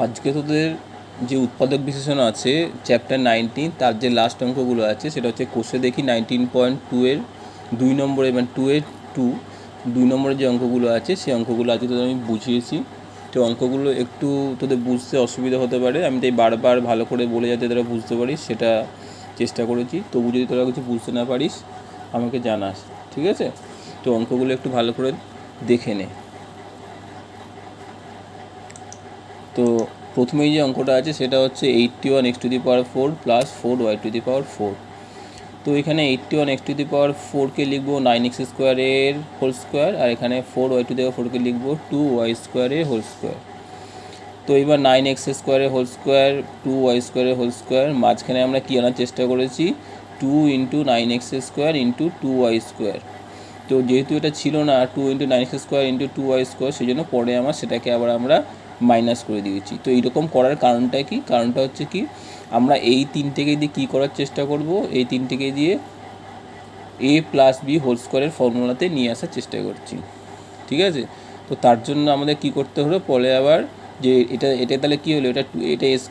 আজকে তোদের যে উৎপাদক বিশেষণ আছে চ্যাপ্টার 19 তার যে লাস্ট অঙ্কগুলো আছে সেটা হচ্ছে কোষে দেখি 19.2 এর 2 নম্বরে মানে 2 নম্বরের যে অঙ্কগুলো আছে সেই অঙ্কগুলো আজকে তোদের আমি বুঝিয়েছি। তো অঙ্কগুলো একটু তোদের বুঝতে অসুবিধা হতে পারে, আমি তাই বারবার ভালো করে বলে যাতে তোরা বুঝতে পারিস সেটা চেষ্টা করেছি। তবু যদি তোরা কিছু বুঝতে না পারিস আমাকে জানাস, ঠিক আছে? তো অঙ্কগুলো একটু ভালো করে দেখে নে। তো প্রথমেই যে অঙ্কটা আছে সেটা হচ্ছে 81x⁴ প্লাস 4y⁴। তো এখানে 81x⁴ লিখবো 9x² এর হোল স্কোয়ার, আর এখানে 4y⁴ লিখবো 2y² এর হোল স্কোয়ার। তো এবার 9x² এর হোল স্কোয়ার 2y² এর হোল স্কোয়ার, মাঝখানে আমরা কী আনার চেষ্টা করেছি 2 × 9x² × 2y²। তো যেহেতু এটা ছিল না 2 × 9x² × 2y², সেই জন্য পরে সেটাকে আবার আমরা মাইনাস করে দিয়েছি। তো এইরকম করার কারণটা কি? কারণটা হচ্ছে কি, আমরা এই তিনটেকে দিয়ে কী করার চেষ্টা করব, এই তিনটেকে দিয়ে a + b হোল স্কোয়ারের ফর্মুলাতে নিয়ে আসার চেষ্টা করছি, ঠিক আছে? তো তার জন্য আমাদের কি করতে হলো, পরে আবার যে এটা তাহলে কী হলো, এটা a² +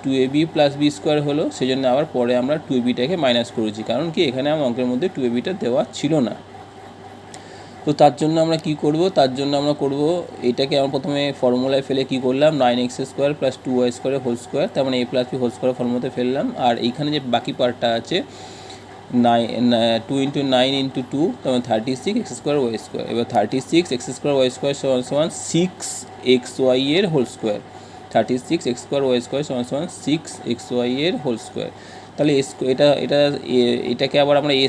2ab + b² হলো, সেই জন্য আবার পরে আমরা 2abটাকে মাইনাস করেছি। কারণ কি, এখানে আমার অঙ্কের মধ্যে 2abটা দেওয়া ছিল না। তো তার জন্য আমরা কি করব, তার জন্য আমরা করব এটাকে আমরা প্রথমে ফর্মুলায় ফেলে কি করলাম 9x² + 2y² হোল স্কোয়ার, তার মানে a + b হোল স্কোয়ার ফর্মুলাতে ফেললাম। আর এইখানে যে বাকি পার্টটা আছে 2 × 9 × 2, তার মানে 36x²y²। এবার 36x²y² = 6xy এর হোল স্কোয়ার। 36x²y² = 6xy এর হোল স্কোয়ার। তাহলে এটাকে আবার আমরা a²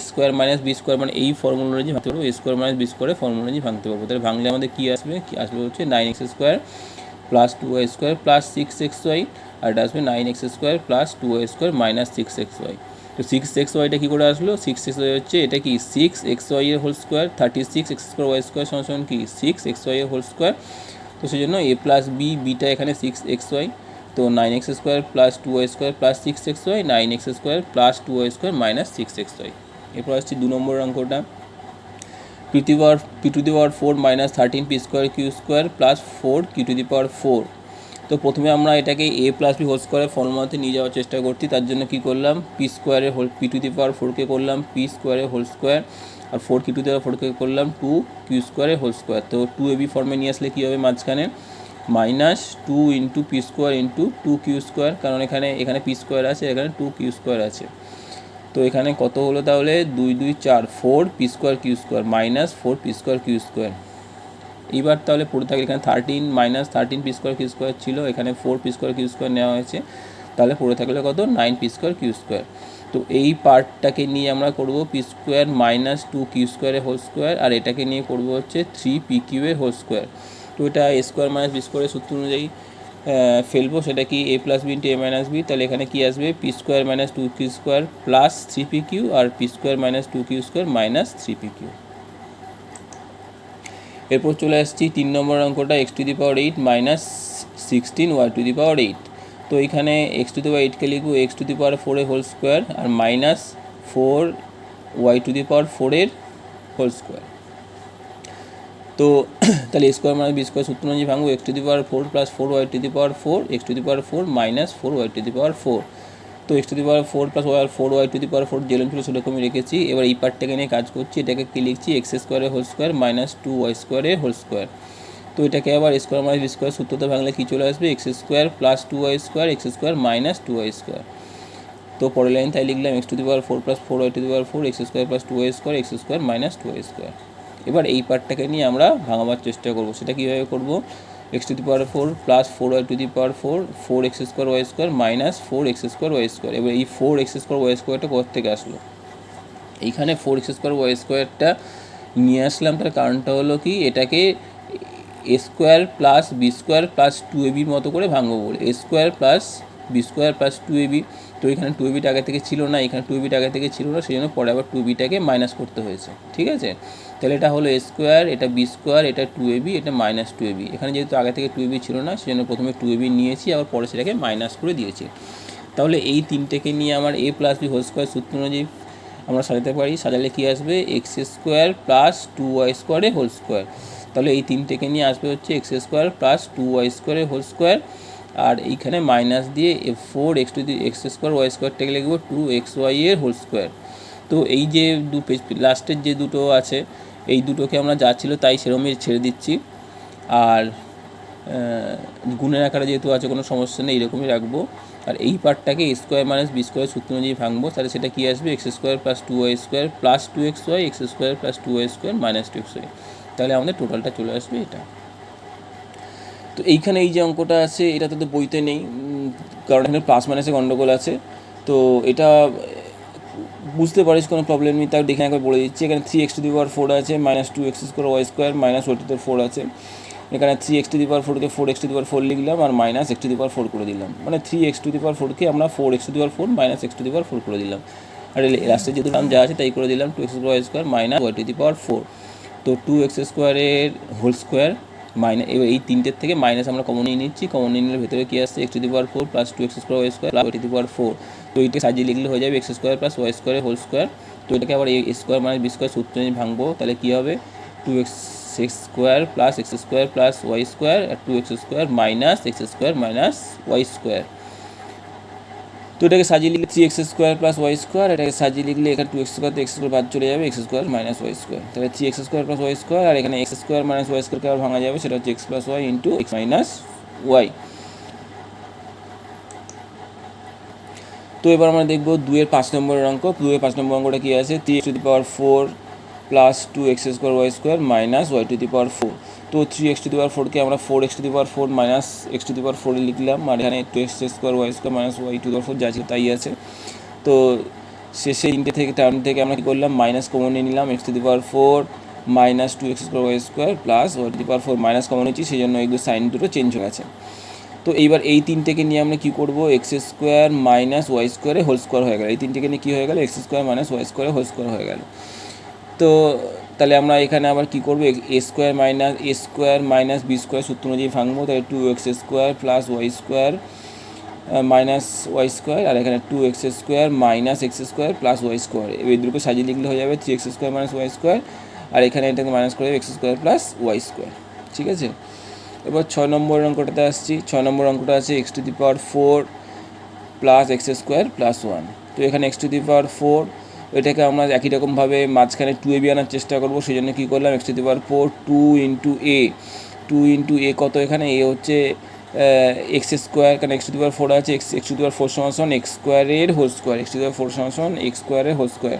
- b² মানে এই ফর্মুলা অনুযায়ী ভাঙতে পারবো, a² - b² ফর্মুলা অনুযায়ী ভাঙতে পারবো। তাহলে ভাঙলে আমাদের কী আসবে, হচ্ছে 9x² + 2y² + 6xy, আর এটা আসবে 9x² + 2y² - 6xy। তো 6xyটা কী করে আসলো, 6xy হচ্ছে এটা কি 6xy এর হোল স্কোয়ার, 36x²y² = কি 6xy এর হোল স্কোয়ার। তো সেই জন্য a + b, বিটা এখানে 6xy, তো 9x² + 2y² + 6xy, 9x² + 2y² - 6xy। এরপর আসছে 2 নম্বর অঙ্কটা, p⁴ - 13p² + 4q⁴। তো প্রথমে আমরা এটাকে a + b হোল স্কোয়ারের ফর্মুলাতে নিয়ে যাওয়ার চেষ্টা করছি। তার জন্য কি করলাম, p⁴কে করলাম p² এর হোল স্কোয়ার, আর 4q⁴কে করলাম 2q² এর হোল স্কোয়ার। তো 2ab ফর্মে নিয়ে আসলে কী হবে, মাঝখানে -2 × p² × 2q², কারণ এখানে p² আছে, এখানে 2q² আছে। তো এখানে কত হলো তাহলে, 2 2 4 4p² q² -4p² q²। এইবার তাহলে পড়ে থাকে এখানে 13 -13p² q² ছিল, এখানে 4p² q² নেওয়া হয়েছে, তাহলে পড়ে থাকলে কত 9p² q²। তো এই পার্টটাকে নিয়ে আমরা করব p² - 2q² এর হোল স্কোয়ার, আর এটাকে নিয়ে করব হচ্ছে 3pq এর হোল স্কোয়ার। তো এটা a² - b² সূত্র অনুযায়ী ফেলবো, সেটা কি a + b × a - b। তাহলে এখানে কি আসবে, p² - 2q² + 3pq, আর p² - 2q² - 3pq। এরপর চলে আসছি 3 নম্বর অঙ্কটা, x⁸ - 16y⁸। তো এখানে x⁸কে লিখব x⁴ এর হোল স্কোয়ার, আর -4y⁴ এর হোল স্কোয়ার। তো তাহলে a² - b² সূত্র অনুযায়ী ভাঙবো, x⁴ + 4y⁴, x⁴ - 4y⁴। তো x⁴ + 4y⁴ যেরকম ছিল সেরকমই রেখেছি। এবার এই পার্টটাকে নিয়ে কাজ করছি, এটাকে কি লিখছি x² এর হোল স্কোয়ার -2y² এর হোল স্কোয়ার। তো এটাকে আবার a² - b² সূত্রতে ভাঙলে কী চলে আসবে, x² + 2y², x² - 2y²। তো পরের লাইন তাই লিখলাম x⁴ + 4y⁴, x² + 2y², x² - 2y²। এবার এই পার্টটাকে নিয়ে আমরা ভাঙাবার চেষ্টা করব। সেটা কীভাবে করব, x⁴ + 4y⁴, 4x² y² - 4x² y²। এবার এই 4x² কোথা থেকে আসলো, এইখানে 4x² y² নিয়ে আসলাম। তার কারণটা হলো কি, এটাকে a² + b² + 2ab মতো করে ভাঙবো বলে, a² + b² + 2ab। তো এখানে 2abটা আগে থেকে ছিল না, এখানে 2abটা আগে থেকে ছিল না, সেই জন্য পরে আবার 2abটাকে মাইনাস করতে হয়েছে, ঠিক আছে? তাহলে এটা হলো a², এটা b², এটা 2ab, এটা -2ab। এখানে যেহেতু আগে থেকে 2ab ছিল না, সেই জন্য প্রথমে 2ab নিয়েছি, আবার পরে সেটাকে মাইনাস করে দিয়েছি। তাহলে এই তিনটেকে নিয়ে আমার a + b হোল স্কোয়ার সূত্র অনুযায়ী আমরা সাজাতে পারি। সাজালে কি আসবে, x² + 2y² এর হোল স্কোয়ার। তাহলে এই তিনটেকে নিয়ে আসবে হচ্ছে x² + 2y² এর হোল স্কোয়ার, আর এইখানে মাইনাস দিয়ে 4x² লিখবো 2xy এর হোল স্কোয়ার। তো এই যে লাস্টের যে দুটো আছে এই দুটোকে আমরা যা ছিল তাই সেরকমই ছেড়ে দিচ্ছি, আর গুণের আকারে যেহেতু আছে কোনো সমস্যা নেই, এরকমই রাখবো। আর এই পার্টটাকে a² - b² সূত্র অনুযায়ী ভাঙবো, তাহলে সেটা কী আসবে, x² + 2y² + 2xy, x² + 2y² - 2xy। তাহলে আমাদের টোটালটা চলে আসবে এটা। তো এইখানে এই যে অঙ্কটা আছে এটা তো বইতে নেই, কারণ এখানে প্লাস মাইনাসে গন্ডগোল আছে। তো এটা বুঝতে পারিস কোনো প্রবলেম নেই, তাও দেখে একবার বলে দিচ্ছি। এখানে 3x⁴ আছে, -2x² y² -y⁴ আছে। এখানে 3x⁴কে 4x⁴ লিখলাম আর -x⁴ করে দিলাম, মানে 3x⁴কে আমরা 4x⁴ -x⁴ করে দিলাম। আর লাস্টে যেহেতু নাম যা আছে তাই করে দিলাম, 2x² y² তো 2x² এর হোল স্কোয়ার এবার এই তিনটের থেকে মাইনাস আমরা কমন নিয়ে নিচ্ছি। কমন নিয়ে নিলে ভেতরে কী আসছে, x⁴ + 2x² y² y⁴। তো এইটাকে সাজিয়ে লিখলে হয়ে যাবে x² + y² হোল স্কোয়ার। তো এটাকে আবার a² - b² সূত্র নিয়ে ভাঙবো, তাহলে কী হবে, 2x² + x² + y² আর 2x² - x² - y²। তো এটাকে সাজিয়ে লিখলে 3x² + y², এটাকে সাজিয়ে লিখলে এখানে 2x² তো x² বাদ চলে যাবে, x² - y²। তাহলে 3x² + y², আর এখানে x² - y²কে আবার ভাঙা যাবে, সেটা হচ্ছে x + y × x - y। তো এবার আমরা দেখবো 2-এর 5 নম্বরের অঙ্ক। 2-এর 5 নম্বর অঙ্কটা কী আছে, 3x⁴ + 2x² y² - y⁴। তো 3x⁴কে আমরা 4x⁴ - x⁴ লিখলাম, আর এখানে 2x² y² - y⁴ যা ছিল তাই আছে। তো শেষে টার্ম থেকে আমরা কী করলাম, মাইনাস কমন নিয়ে নিলাম, x⁴ - 2x² y² + y⁴ minus common নিচ্ছি, সেই জন্য এগুলো সাইন দুটো চেঞ্জ হয়ে গেছে। তো এইবার এই তিনটেকে নিয়ে আমরা কী করবো, x² - y² হোল স্কোয়ার হয়ে গেল। এই তিনটেকে নিয়ে কী হয়ে গেল, x² - y² হোল স্কোয়ার হয়ে গেল। তো তাহলে আমরা এখানে আবার কী করবো, a² - b² সূত্র অনুযায়ী ভাঙবো, তাহলে 2x² + y² y², আর এখানে 2x² - x² + y²। এই দুটোকে সাজিয়ে লিখলে হয়ে যাবে 3x² - y², আর এখানে এটাকে মাইনাস করে x² + y²। ঠিক আছে, এবার 6 নম্বর অঙ্কটাতে আসছি। 6 নম্বর অঙ্কটা আছে x⁴ + x² + 1। তো এখানে x⁴ এটাকে আমরা একই রকমভাবে মাঝখানে 2ab আনার চেষ্টা করবো, সেই জন্য কী করলাম, x⁴ 2 × a। 2 × a কত, এখানে a হচ্ছে x², কারণ x⁴ আছে, x⁴ = x² এর হোল স্কোয়ার, x⁴ = x² এর হোল স্কোয়ার।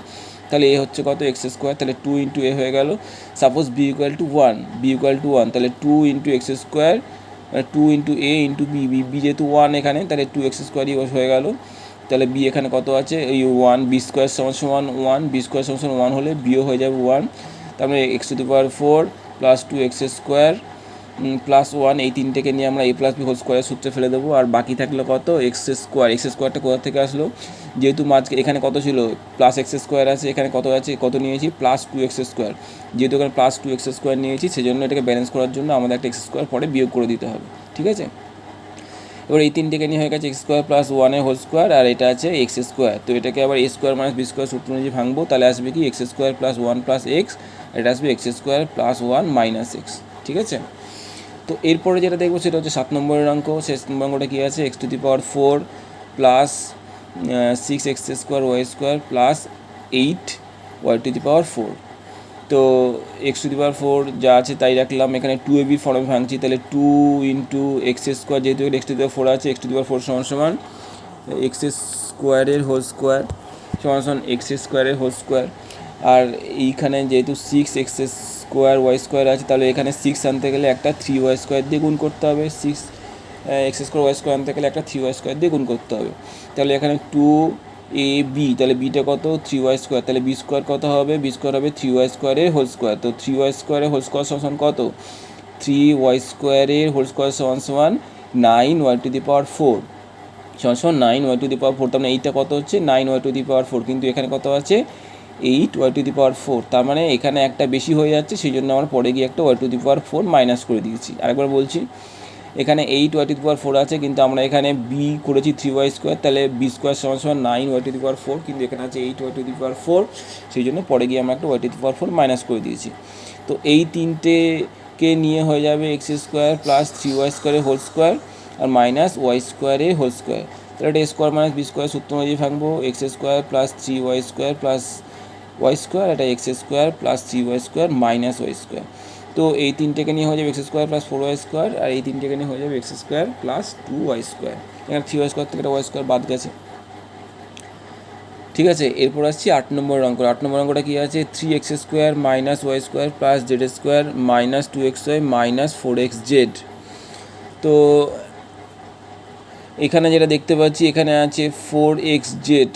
তাহলে a হচ্ছে কত, x², তাহলে 2 × a হয়ে গেল। সাপোজ b = 1, তাহলে 2 × x², 2 × a × b যেহেতু 1 এখানে, তাহলে 2x² হয়ে গেল। তাহলে b এখানে কত আছে, এই 1, b² = 1, b² = 1 হলে bও হয়ে যাবে 1। তারপরে x⁴ + 2x² + 1, এই তিনটেকে নিয়ে আমরা a + b হোল স্কোয়ারের সূত্রে ফেলে দেবো। আর বাকি থাকলো কত, x²টা কোথা থেকে আসলো, যেহেতু এখানে কত ছিল, +x² আছে, এখানে কত আছে, কত নিয়েছি, +2x²। যেহেতু এখানে +2x² নিয়েছি, সেজন্য এটাকে ব্যালেন্স করার জন্য আমাদের একটা x² পরে বিয়োগ করে দিতে হবে। ঠিক আছে, এবার এই তিনটেকে নিয়ে হয়ে গেছে x² + 1 এর হোল স্কোয়ার, আর এটা আছে x²। তো এটাকে আবার a² - b² সূত্র অনুযায়ী ভাঙবো, তাহলে আসবে কি, x² + 1 + x, এটা আসবে x² + 1 - x। ঠিক আছে, তো এরপরে যেটা দেখবো সেটা হচ্ছে 7 নম্বরের অঙ্ক। 7 নম্বর অঙ্কটা কী আছে, x⁴ + 6x² y² + 8 y⁴। তো x⁴ যা আছে তাই রাখলাম, এখানে 2ab ফর্মে ভাঙছি, তাহলে 2 × x², যেহেতু x⁴ আছে, x⁴ = x² এর হোল স্কোয়ার x² এর হোল স্কোয়ার। আর এইখানে যেহেতু 6x² y² আছে, তাহলে এখানে 6 আনতে গেলে একটা 3y² দিয়ে গুণ করতে হবে, 6x² y² আনতে গেলে একটা 3y² দিয়ে গুণ করতে হবে। তাহলে এখানে 2ab, তাহলে বিটা কত, 3y², তাহলে b² কত হবে, b² হবে 3y² এর হোল স্কোয়ার। তো 3y² এর হোল স্কোয়ার সমান কত, 3y² এর হোল স্কোয়ার সমান 9y⁴ সমান 9y⁴। তার মানে এইটা কত হচ্ছে, 9y⁴, কিন্তু এখানে কত আছে, 8y⁴। তার মানে এখানে একটা বেশি হয়ে যাচ্ছে, সেই জন্য আমরা পরে গিয়ে একটা y⁴ মাইনাস করে দিয়েছি। আরেকবার বলছি, এখানে 8y⁴ আছে, কিন্তু আমরা এখানে b করেছি 3y², তাহলে b² = 9y⁴, কিন্তু এখানে আছে 8y⁴, সেই জন্য পরে গিয়ে আমরা একটা y⁴ মাইনাস করে দিয়েছি। তো এই তিনটেকে নিয়ে হয়ে যাবে x² + 3y² হোল স্কোয়ার, আর মাইনাস ওয়াই স্কোয়ার এ হোল স্কোয়ার। তাহলে এটা A square minus B square সূত্র অনুযায়ী ভাঙবো, X square plus 3y square plus Y square, এটা X square plus 3y square minus Y square. তো এই তিনটেকে নিয়ে হয়ে যাবে x square plus 4y square, আর এই তিনটেকে নিয়ে হয়ে যাবে x square plus 2y square. এখানে 3y স্কোয়ার থেকে একটা ওয়াই স্কোয়ার বাদ গেছে। ঠিক আছে, এরপর আসছি 8 নম্বর অঙ্ক। 8 নম্বর অঙ্কটা কী আছে, 3x square minus Y square plus Z square minus 2xy minus 4xz। তো এখানে যেটা দেখতে পাচ্ছি, এখানে আছে 4xz,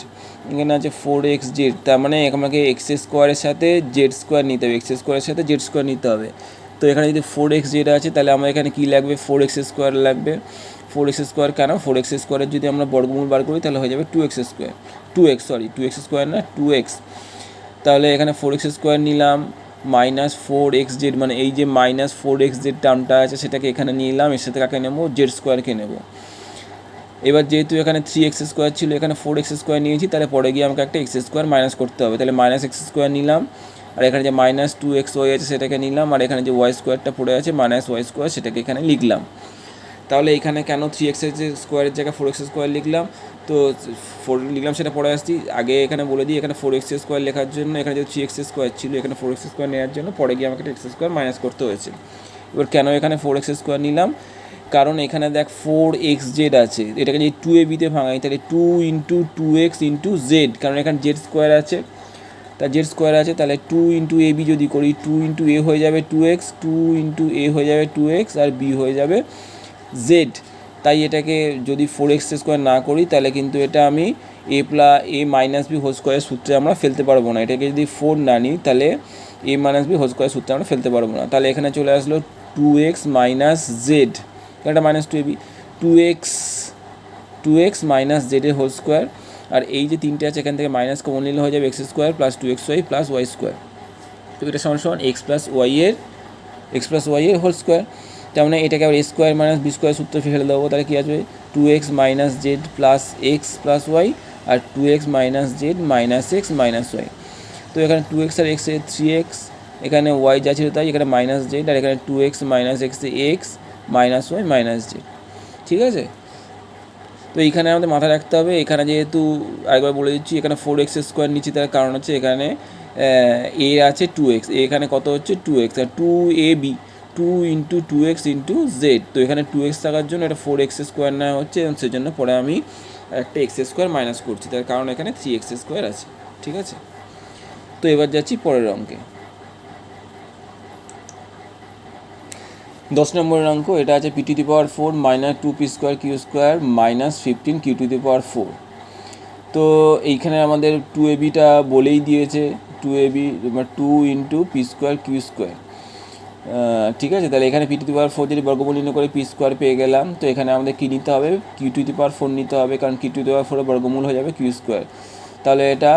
এখানে আছে 4xz, তার মানে আমাকে এক্স স্কোয়ারের সাথে জেড স্কোয়ার নিতে হবে, এক্স স্কোয়ারের সাথে জেড স্কোয়ার নিতে হবে। তো এখানে যদি 4xz আছে তাহলে আমার এখানে কী লাগবে, 4x স্কোয়ার লাগবে। 4x স্কোয়ার কেন, 4x স্কোয়ারের যদি আমরা বর্গমূল বার করি তাহলে হয়ে যাবে 2x স্কোয়ার, 2x স্কোয়ার না 2x। তাহলে এখানে 4x স্কোয়ার নিলাম মাইনাস 4xz, মানে এই যে মাইনাস 4xz টার্মটা আছে সেটাকে এখানে নিলাম, এর সাথে কাকে নেবো, জেড স্কোয়ারকে নেব। এবার যেহেতু এখানে 3x স্কোয়ার ছিল, এখানে 4x স্কোয়ার নিয়েছি, তাহলে পরে গিয়ে আমাকে একটা এক্স স্কোয়ার মাইনাস করতে হবে, তাহলে মাইনাস এক্স স্কোয়ার নিলাম, আর এখানে যে মাইনাস 2xy আছে সেটাকে নিলাম, আর এখানে যে ওয়াই স্কোয়ারটা পড়ে আছে মাইনাস ওয়াই স্কোয়ার সেটাকে এখানে লিখলাম। তাহলে এখানে কেন 3x স্কোয়ারের জায়গায় 4x স্কোয়ার লিখলাম, তো 4 লিখলাম সেটা পরে আসছি। আগে এখানে বলে দিই, এখানে 4x স্কোয়ার লেখার জন্য এখানে যে 3x স্কোয়ার ছিল, এখানে 4x স্কোয়ার নেওয়ার জন্য পরে গিয়ে আমাকে এক্স স্কোয়ার মাইনাস করতে হয়েছে। এবার কেন এখানে 4x স্কোয়ার নিলাম, কারণ এখানে দেখ 4xz আছে, এটাকে যদি 2ab তে ভাঙাই তাহলে 2 ইন্টু 2x ইন্টু জেড, কারণ এখানে জেড স্কোয়ার আছে, তা জেড স্কোয়ার আছে, তাহলে 2 ইন্টু এ বি যদি করি 2 ইন্টু এ হয়ে যাবে 2x, 2 ইন্টু এ হয়ে যাবে 2x, আর বি হয়ে যাবে জেড। তাই এটাকে যদি 4x স্কোয়ার না করি তাহলে কিন্তু এটা আমি এ মাইনাস বি হোল স্কোয়ারের সূত্রে আমরা ফেলতে পারবো না। এটাকে যদি 4 না নিই তাহলে এ মাইনাস বি হোল স্কোয়ারের সূত্রে আমরা ফেলতে পারবো না। তাহলে এখানে চলে আসলো 2x মাইনাস জেড, এটা মাইনাস 2ab, 2x মাইনাস জেডের হোল স্কোয়ার, আর এই যে তিনটে আছে এখান থেকে মাইনাস কমন নিলে হয়ে যাবে x square plus 2xy plus Y square. তো এটা সমান সমান এক্স প্লাস ওয়াই এর হোল স্কোয়ার। তার মানে এটাকে আবার a square minus B square সূত্রে ফেলে দেবো, তাহলে কী আসবে 2x minus z plus x plus y, আর 2x minus z minus x minus y. তো এখানে 2x আর এক্স এর 3x, এখানে ওয়াই যা ছিল তাই, এখানে মাইনাস জেড, আর এখানে 2x minus X X minus Y minus Z. ঠিক আছে, তো এইখানে আমাদের মাথায় রাখতে হবে, এখানে যেহেতু আরেকবার বলে দিচ্ছি এখানে 4x স্কোয়ার নিচ্ছি, তার কারণ হচ্ছে এখানে এ আছে 2x, এখানে কত হচ্ছে 2x, আর 2ab 2 into 2x into Z. তো এখানে 2x থাকার জন্য এটা 4x স্কোয়ার নেওয়া হচ্ছে, এবং সেজন্য পরে আমি একটা এক্স স্কোয়ার মাইনাস করছি, তার কারণ এখানে 3x স্কোয়ার আছে। ঠিক আছে, তো এবার যাচ্ছি পরের অঙ্কে। 10 নম্বরের অঙ্ক, এটা আছে p to the power 4 minus 2p square q square minus 15 q to the power 4। তো এইখানে আমাদের 2abটা বলেই দিয়েছে, 2ab 2 into p square q square. ঠিক আছে, তাহলে এখানে পি টু দি পাওয়ার 4 যদি বর্গমূল নির্ণয় করে পি স্কোয়ার পেয়ে গেলাম, তো এখানে আমাদের কী নিতে হবে, কিউ টু দি পাওয়ার 4 নিতে হবে, কারণ কিউ টু দি পাওয়ার 4 বর্গমূল হয়ে যাবে কিউ স্কোয়ার। তাহলে এটা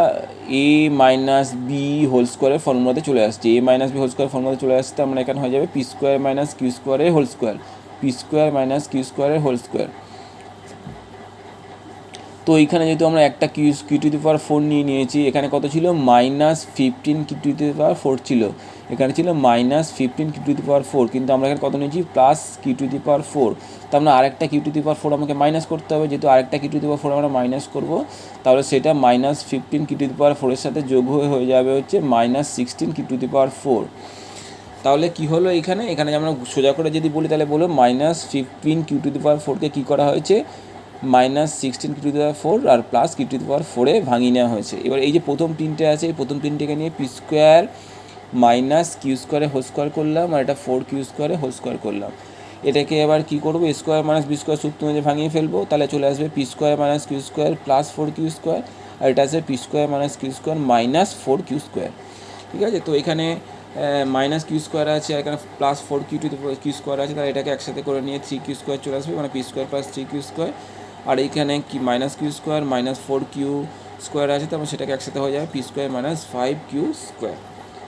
এ মাইনাস বি হোল স্কোয়ারের ফর্মুলাতে চলে আসছে, A minus B whole square ফর্মুলাতে চলে আসছে, আমরা এখানে হয়ে যাবে পি স্কোয়ার মাইনাস কিউ স্কোয়ারের whole square, P square minus Q স্কোয়ারের হোল স্কোয়ার। তো এইখানে যেহেতু আমরা একটা কিউ টু দি পাওয়ার 4 নিয়েছি, এখানে কত ছিল minus 15 q to the power 4 ছিল, এখানে ছিল minus 15 q to the power 4, কিন্তু আমরা এখানে কত নিয়েছি plus q to the power 4। তার মানে আরেকটা কিউ টু দি পাওয়ার 4 আমাকে মাইনাস করতে হবে, যেহেতু আরেকটা কিউ টু দি পাওয়ার 4 আমরা মাইনাস করবো, তাহলে সেটা minus 15 q to the power 4 এর সাথে যোগ হয়ে যাবে হচ্ছে minus 16 q to the power 4। তাহলে কী হলো, এখানে আমরা সোজা করে যদি বলি তাহলে বলো minus 15 q to the power 4কে কী করা হয়েছে, minus 16 q to the power 4 আর plus q to the power 4-এ ভাঙিয়ে নেওয়া হয়েছে। এবার এই যে প্রথম তিনটে আছে, এই প্রথম তিনটেকে নিয়ে পি স্কোয়ার মাইনাস কিউ স্কোয়ারে হোল স্কোয়ার করলাম, আর এটা 4 কিউ স্কোয়ারে হোল স্কোয়ার করলাম। এটাকে এবার কী করবো, a square minus B square সূত্র অনুযায়ী ভাঙিয়ে ফেলবো, তাহলে চলে আসবে p square minus q square plus 4 q square, আর এটা আসবে p square minus q square minus 4 q square. ঠিক আছে, তো এখানে মাইনাস কিউ স্কোয়ার আছে, আর এখানে plus 4 Q to the Q square আছে, তাহলে এটাকে একসাথে করে নিয়ে 3 কিউ স্কোয়ার চলে আসবে, মানে p square plus 3 q square. আর এইখানে কি minus q square minus 4 q square আছে, তারপর সেটাকে একসাথে হয়ে যাবে P square minus 5 q square.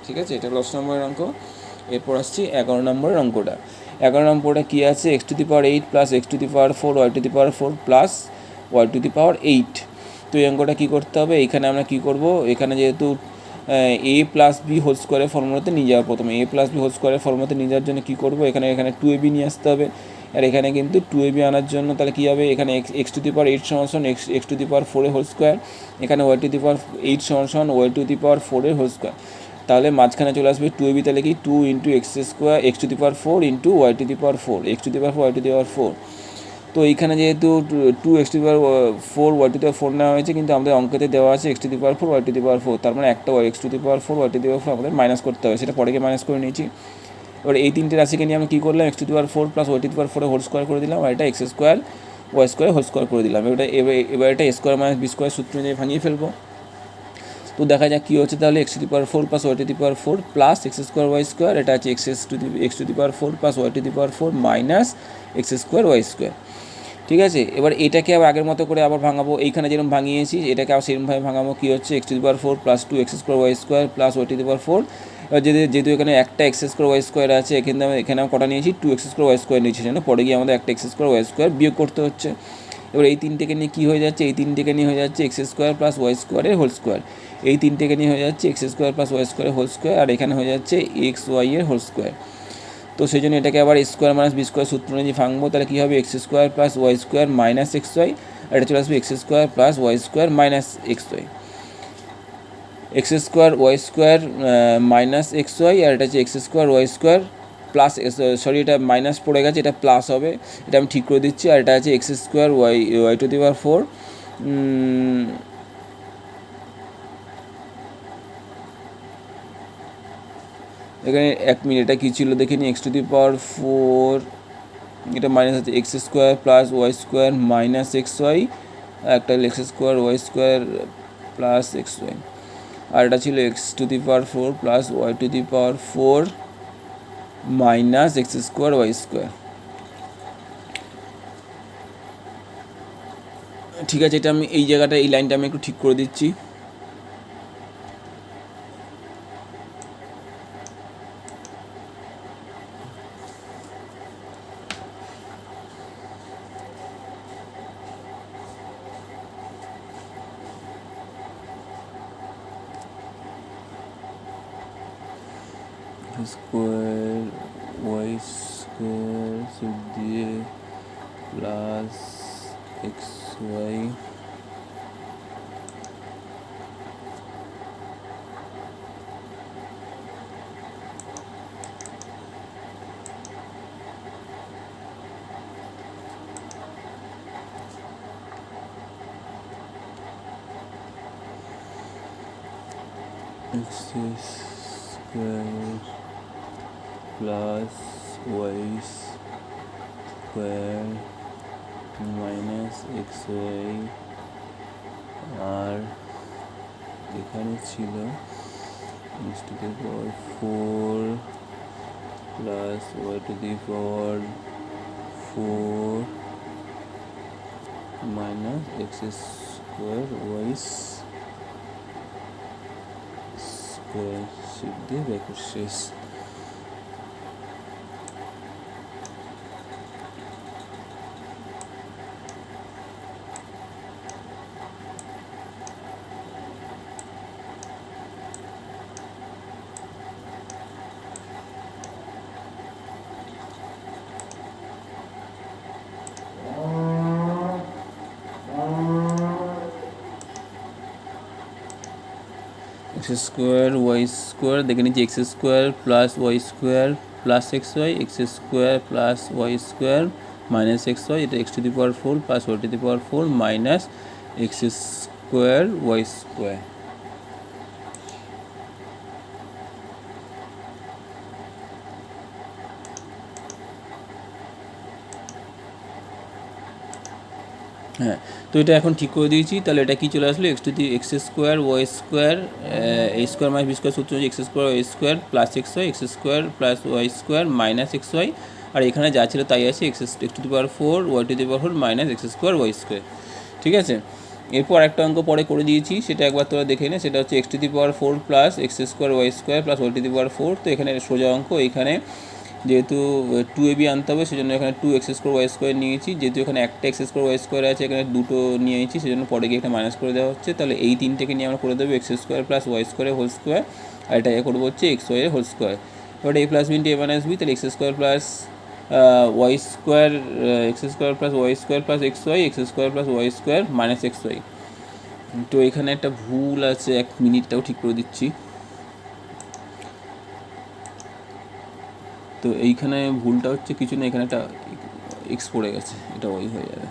ঠিক আছে, এটা 10 নম্বরের অঙ্ক। এরপর আসছি 11 নম্বরের অঙ্কটা। 11 নম্বরটা কী আছে, x to the power 8 plus x to the power 4 y to the power 4 plus Y to the power 8। তো এই অঙ্কটা কী করতে হবে, এখানে আমরা কী করব, এখানে যেহেতু এ প্লাস বি হোল স্কোয়ারের ফর্মুলাতে নিয়ে যাওয়া, প্রথমে এ প্লাস বি হোল স্কোয়ারের ফর্মুলাতে নিয়ে যাওয়ার জন্য কী করবো, এখানে 2ab নিয়ে আসতে হবে, আর এখানে কিন্তু 2ab আনার জন্য তাহলে কী হবে, এখানে এক্স টু দি পাওয়ার 8 সমান x to the power 4 whole square, এখানে ওয়াই টু দি পাওয়ার 8 সমান y to the power 4 whole square. তাহলে মাঝখানে চলে আসবে 2ab, তাহলে কি 2 into x square x to the power 4 into y to the power 4, x to the power 4 y to the power 4। তো এইখানে যেহেতু 2 x to the power 4 y to the power 4 নেওয়া হয়েছে, কিন্তু আমাদের অঙ্কতে দেওয়া আছে x to the power 4 y to the power 4, তার মানে একটা x to the power 4 y to the power 4 আমাদের মাইনাস করতে হবে, সেটা পরে গিয়ে মাইনাস করে নিয়েছি। এবার এই তিনটে রাশিকে নিয়ে আমরা কী করলাম, X to the power 4 plus Y to the power 4 whole square করে দিলাম, আর এটা X square Y square whole square করে দিলাম। এবার এটা স্কোয়ার মাইনাস বি স্কোয়ার সূত্র নিয়ে ভাঙিয়ে ফেলবো। তো দেখা যাক কী হচ্ছে, তাহলে X to the power 4 plus Y to the power 4 plus x square Y square, এটা আছে x to the power 4 plus Y to the power 4 minus x square Y square. ঠিক আছে, এবার এটাকে আবার আগের মতো করে আবার ভাঙাবো, এইখানে যেরকম ভাঙিয়েছি এটাকে আবার সেরকমভাবে ভাঙাবো। কী হচ্ছে, x to the power 4 plus 2 x square Y square plus Y to the power 4। এবার যেহেতু এখানে একটা এক্স স্কোয়ার ওয়াই স্কোয়ার আছে, এখানে আমরা কটা নিয়েছি, 2 এক্স স্কোয়ার ওয়াই স্কোয়ার নিয়েছি, জন্য পরে গিয়ে আমাদের একটা এক্স স্কোয়ার ওয়াই স্কোয়ার বিয়োগ করতে হচ্ছে। এবার এই তিনটেকে নিয়ে কী হয়ে যাচ্ছে, এই তিনটেকে নিয়ে হয়ে যাচ্ছে এক্স স্কোয়ার প্লাস ওয়াই স্কোয়ারের হোল স্কোয়ার, এই তিনটেকে নিয়ে হয়ে যাচ্ছে এক্স স্কোয়ার প্লাস ওয়াই স্কোয়ারের হোল স্কোয়ার, আর এখানে হয়ে যাচ্ছে এক্স ওয়াই এর হোল স্কোয়ার। তো সেই জন্য এটাকে আবার স্কোয়ার মাইনাস বি স্কোয়ার সূত্র নিয়ে ভাঙবো, তাহলে কী হবে, x square plus Y square minus x y, আর এটা চলে আসবে x square plus Y square minus x Y, x square Y square minus x y, আর এটা হচ্ছে x square Y square plus, sorry এটা মাইনাস পড়ে গেছে, এটা প্লাস হবে, এটা আমি ঠিক করে দিচ্ছি। আর এটা আছে x square y to the power 4, এখানে 1 মিনিট এটা কী ছিল দেখে নিই, এক্স টু দি পাওয়ার 4 এটা মাইনাস আছে x square plus Y square minus x y, একটা x square Y square plus x y, আর এটা ছিল x to the power 4 plus Y to the power 4 minus x square Y square. ঠিক আছে, এটা আমি এই জায়গাটা এই লাইনটা আমি একটু ঠিক করে দিচ্ছি। স্কোয়ার ওয়াই স্কোয়ার সূত্র দিয়ে plus x Y x square plus Y square minus x y, আর এখানে ছিল x to the power 4 plus Y to the power 4 minus x square Y square দিয়ে ব্যাকেট শেষ। এক্স স্কোয়ার ওয়াই স্কোয়ার দেখে নিচ্ছি, x square plus Y square plus x Y, x square plus Y square minus x Y, এটা x to the power 4 plus Y to the power 4 minus x square Y square. হ্যাঁ, তো এটা এখন ঠিক করে দিয়েছি, তাহলে এটা কি চলে আসলো, x square Y square a square minus B square সূত্র হচ্ছে x square Y square plus x Y, x square plus Y square minus x y, আর এখানে যা ছিল তাই আছে x to the power 4 y to the power 4 minus x square Y square. ঠিক আছে, এরপর একটা অঙ্ক পরে করে দিয়েছি, সেটা একবার তোরা দেখে নে, সেটা হচ্ছে x to the power 4 plus x square Y square plus Y to the power 4। তো এখানে সোজা অঙ্ক, এখানে যেহেতু 2ab আনতে হবে সেজন্য এখানে 2 এক্স স্কোয়ার ওয়াই স্কোয়ার নিয়েছি, যেহেতু এখানে একটা এক্স স্কোয়ার ওয়াই স্কোয়ার আছে, এখানে দুটো নিয়েছি, সেজন্য পরে গিয়ে একটা মাইনাস করে দেওয়া হচ্ছে। তাহলে এই তিনটেকে নিয়ে আমরা করে দেবো এক্স স্কোয়ার প্লাস ওয়াই স্কোয়ারের হোল স্কোয়ার, আর এটা করবো হচ্ছে এক্স ওয়াই এর হোল স্কোয়ার। এবার a plus b into a minus b, তাহলে x square plus Y square x square plus Y square plus x Y, x square plus Y square minus x y. তো এখানে একটা ভুল আছে, 1 মিনিটটাও ঠিক করে দিচ্ছি। তো এইখানে ভুলটা হচ্ছে কিছু না, এখানে একটা এক্স পড়ে গেছে, এটা ওই হয়ে যাবে।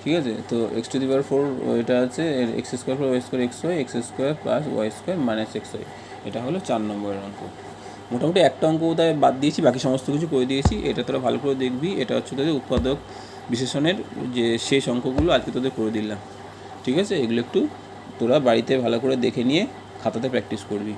ঠিক আছে, তো এক্স টু দি পাওয়ার 4 এটা আছে x square plus Y square X Y, x square plus Y square minus x Y. এটা হলো 4 নম্বরের অঙ্ক। মোটামুটি একটা অঙ্ক বোধহয় বাদ দিয়েছি, বাকি সমস্ত কিছু করে দিয়েছি। এটা তোরা ভালো করে দেখবি, এটা হচ্ছে তোদের উৎপাদক বিশেষণের যে শেষ অঙ্কগুলো আজকে তোদের করে দিলাম। ঠিক আছে, এগুলো একটু তোরা বাড়িতে ভালো করে দেখে নিয়ে খাতাতে প্র্যাকটিস করবি।